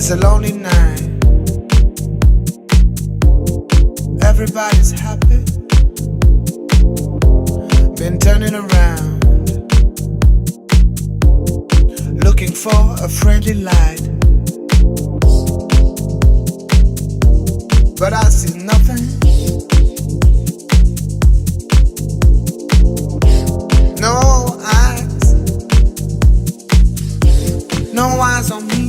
It's a lonely night. Everybody's happy. Been turning around, looking for a friendly light, but I see nothing. No eyes, no eyes on me.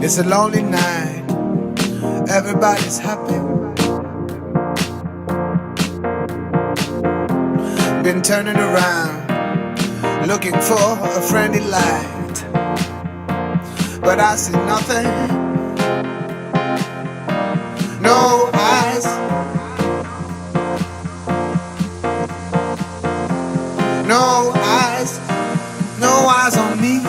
It's a lonely night. Everybody's happy. Been turning around, looking for a friendly light, but I see nothing. No eyes, no eyes, no eyes on me.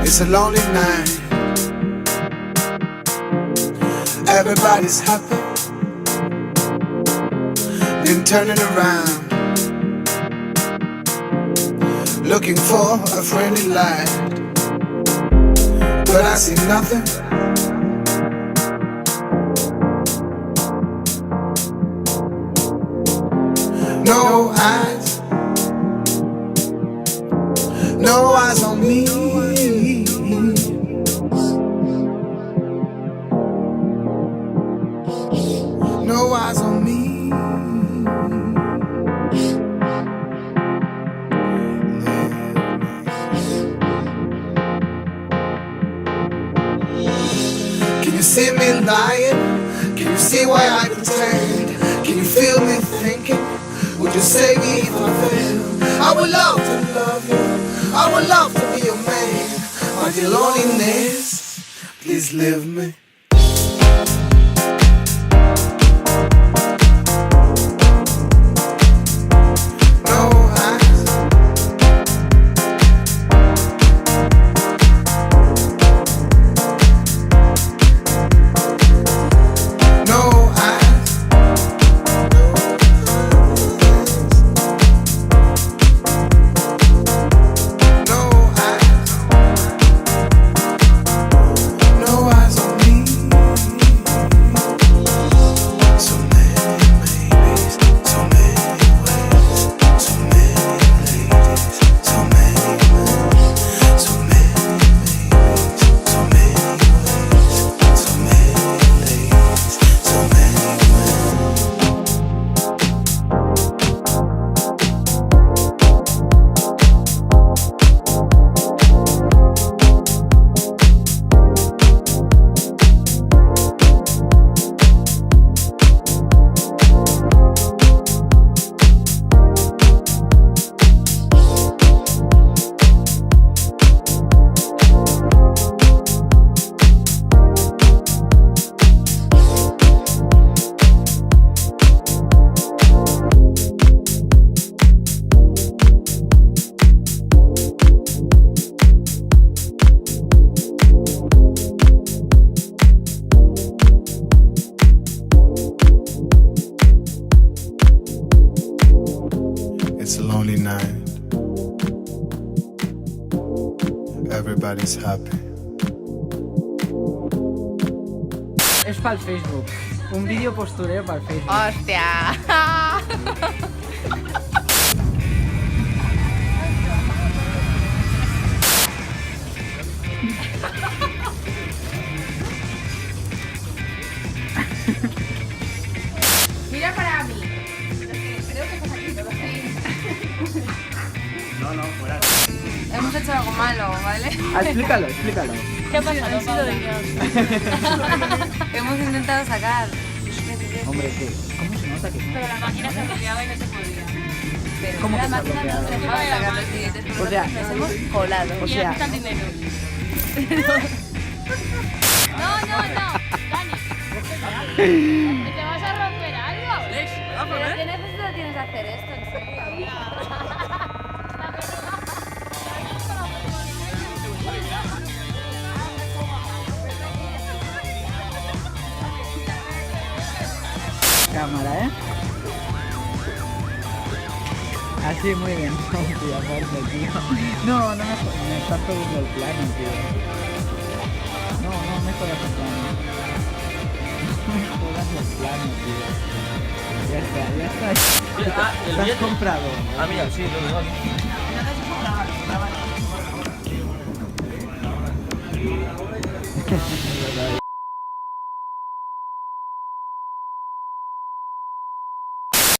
It's a lonely night. Everybody's happy. Been turning around, looking for a friendly light, but I see nothing. No eyes, no eyes on me. No eyes on me. Can you see me lying? Can you see why I pretend? Can you feel me thinking? Would you save me if I fail? I would love to love you. I would love to be your man. My dear loneliness, please leave me. No eyes on me. everybody's happy. Es para el Facebook. Un vídeo postureo para el Facebook. ¡Hostia! Mira para mí. Creo que estás aquí, ¿no? No, fuera. Hemos hecho algo malo, ¿vale? Explícalo. ¿Qué ha pasado? Hemos intentado sacar. Hombre, ¿cómo se nota que no? Pero la máquina se bloqueaba y no se podía. Pero ¿Cómo la que se ha máquina nos bloqueado? dejaba sacar los billetes O porque sea, nos hemos colado. O Y sea, ya quitan dinero. No, Dani. ¿Te vas a romper algo? ¿Pero qué necesidad tienes de hacer esto, en serio? cámara, ¿eh? Así, muy bien. Hostia, aparte, tío. No, me está jodiendo el plano, tío. No me jodas el plano. No me jodas el plano, tío. Ya está. ¿Lo has comprado? Ah, mira, sí, lo digo aquí.